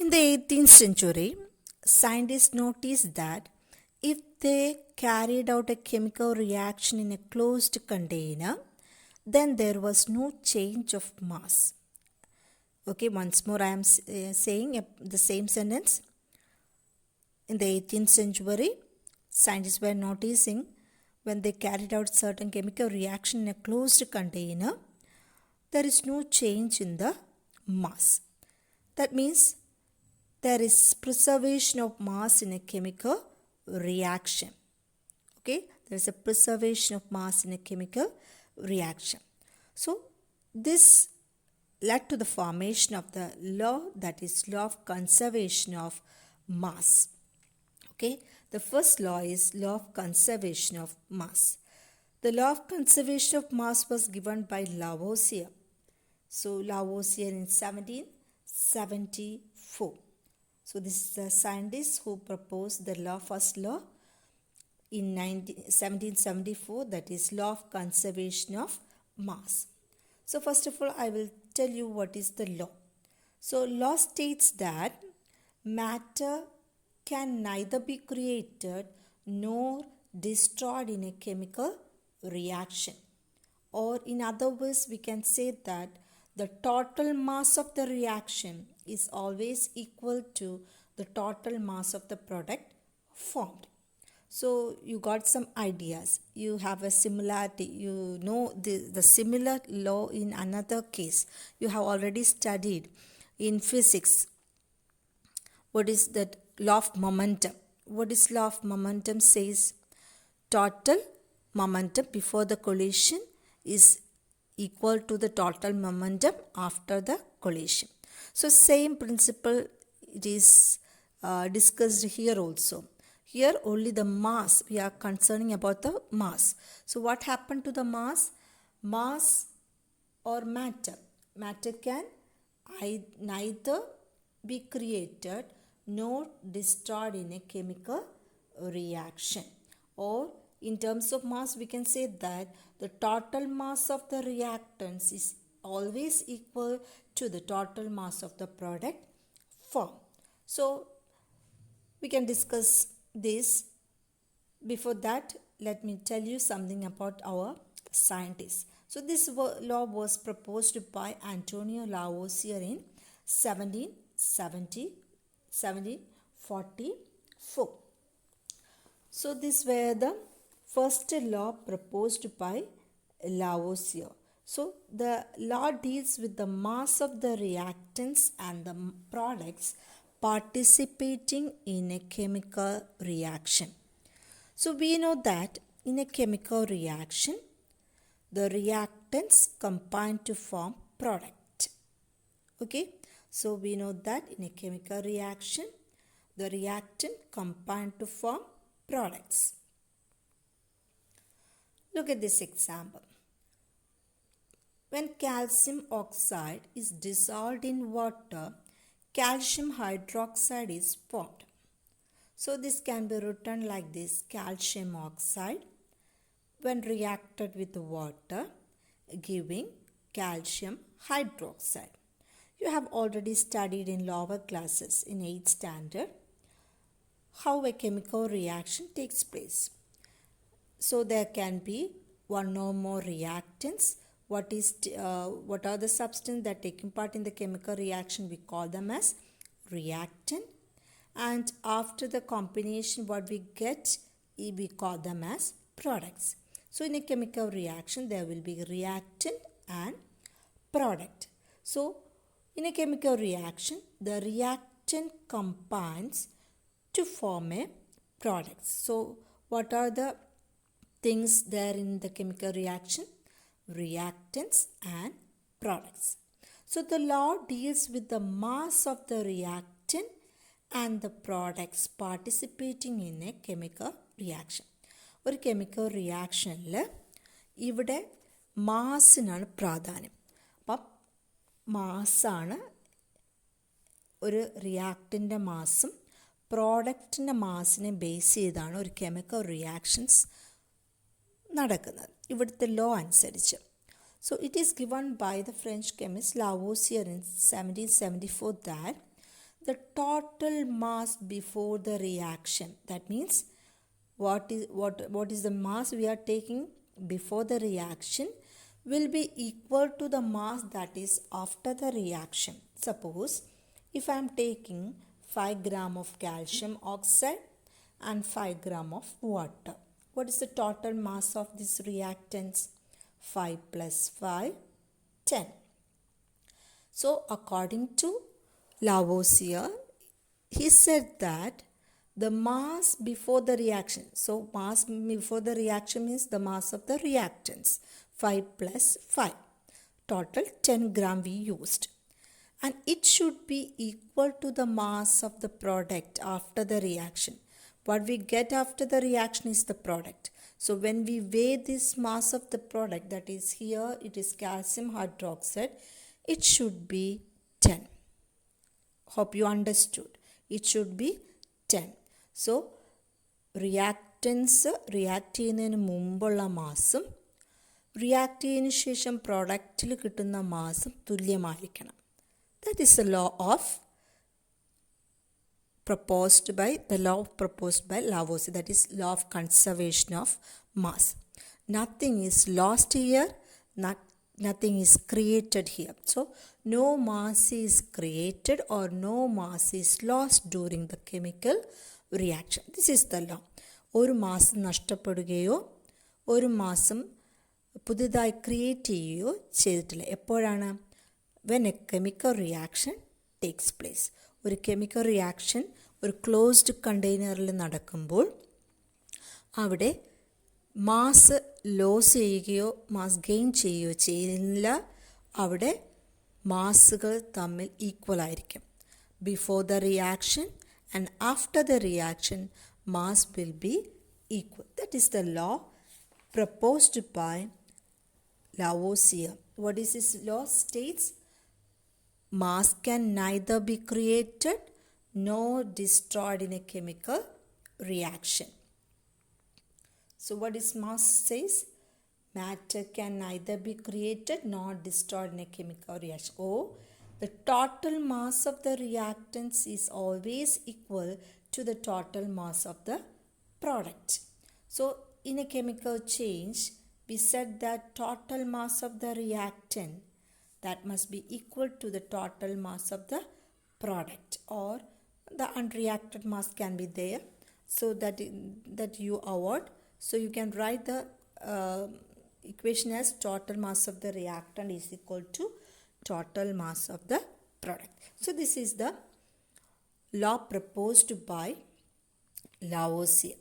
In the 18th century, scientists noticed that if they carried out a chemical reaction in a closed container, then there was no change of mass. Okay, once more I am saying the same sentence. In the 18th century, scientists were noticing when they carried out certain chemical reaction in a closed container, there is no change in the mass. That means there is preservation of mass in a chemical reaction. Okay, there is a preservation of mass in a chemical reaction. So this led to the formation of the law, that is law of conservation of mass. Okay, the first law is law of conservation of mass. The law of conservation of mass was given by Lavoisier. So Lavoisier in 1774. So this is the scientist who proposed the first law in 1774, that is law of conservation of mass. So first of all, I will tell you what is the law. So law states that matter can neither be created nor destroyed in a chemical reaction. Or in other words, we can say that the total mass of the reaction is always equal to the total mass of the product formed. So you got some ideas. You have a similarity. You know the similar law in another case. You have already studied in physics. What is that? Law of momentum. What is law of momentum says? Total momentum before the collision is equal to the total momentum after the collision. So same principle it is discussed here also. Here only the mass, we are concerning about the mass. So what happened to the mass? Mass or matter. Matter can neither be created nor destroyed in a chemical reaction. Or in terms of mass, we can say that the total mass of the reactants is always equal to the total mass of the product formed. So we can discuss this. Before that, let me tell you something about our scientists. So this law was proposed by Antonio Lavoisier in 1744. So these were the first law proposed by Lavoisier. So the law deals with the mass of the reactants and the products participating in a chemical reaction. So we know that in a chemical reaction, the reactants combine to form product. Okay, so we know that in a chemical reaction, the reactant combine to form products. Look at this example. When calcium oxide is dissolved in water, calcium hydroxide is formed. So this can be written like this: calcium oxide when reacted with water giving calcium hydroxide. You have already studied in lower classes in 8th standard how a chemical reaction takes place. So there can be one or more reactants. What are the substances that taking part in the chemical reaction? We call them as reactant. And after the combination, what we get, we call them as products. So in a chemical reaction, there will be reactant and product. So in a chemical reaction, the reactant combines to form a product. So what are the things there in the chemical reaction? Reactants and products. So the law deals with the mass of the reactant and the products participating in a chemical reaction. ഒരു chemical റിയാക്ഷനിൽ ഇവിടെ മാസിനാണ് പ്രാധാന്യം. അപ്പം മാസ്സാണ് ഒരു റിയാക്റ്റിൻ്റെ മാസും പ്രോഡക്റ്റിൻ്റെ മാസിനെ base ചെയ്താണ് ഒരു chemical reactions നടക്കുന്നത് ഇവിടുത്തെ ലോ അനുസരിച്ച്. So it is given by the French chemist Lavoisier in 1774 that the total mass before the reaction. That means what is the mass we are taking before the reaction will be equal to the mass that is after the reaction. Suppose if I am taking 5 gram of calcium oxide and 5 gram of water, what is the total mass of this reactants? 5 plus 5, 10. So according to Lavoisier, he said that the mass before the reaction, so mass before the reaction means the mass of the reactants, 5 plus 5, total 10 gram we used, and it should be equal to the mass of the product after the reaction. What we get after the reaction is the product. So when we weigh this mass of the product, that is here it is calcium hydroxide, it should be 10. Hope you understood. It should be 10. So reactants react ചെയ്യുന്നതിന് മുമ്പുള്ള മാസും react ചെയ്തതിനു ശേഷം പ്രോഡക്റ്റിൽ കിട്ടുന്ന മാസും തുല്യമായിരിക്കണം. That is the law proposed by Lavoisier, that is law of conservation of mass. Nothing is lost here, nothing is created here. So no mass is created or no mass is lost during the chemical reaction. This is the law. ഒരു മാസം നഷ്ടപ്പെടുകയോ ഒരു മാസം പുതുതായി create ചെയ്യുകയോ ചെയ്തിട്ടില്ല. എപ്പോഴാണ്? when a chemical reaction takes place. ഒരു chemical reaction ഒരു ക്ലോസ്ഡ് കണ്ടെയ്നറിൽ നടക്കുമ്പോൾ അവിടെ മാസ് ലോസ് ചെയ്യുകയോ മാസ് ഗെയിൻ ചെയ്യുകയോ ചെയ്യുന്നില്ല. അവിടെ മാസുകൾ തമ്മിൽ ഈക്വൽ ആയിരിക്കും. Before the reaction and after the reaction mass will be equal. That is the law proposed by Lavoisier. What is this law? States mass can neither be created nor destroyed in a chemical reaction. So what is mass says? Matter can neither be created nor destroyed in a chemical reaction. Or the total mass of the reactants is always equal to the total mass of the product. So in a chemical change, we said that total mass of the reactant that must be equal to the total mass of the product, or the unreacted mass can be there, so that you avoid. So you can write the equation as total mass of the reactant is equal to total mass of the product. So this is the law proposed by Lavoisier.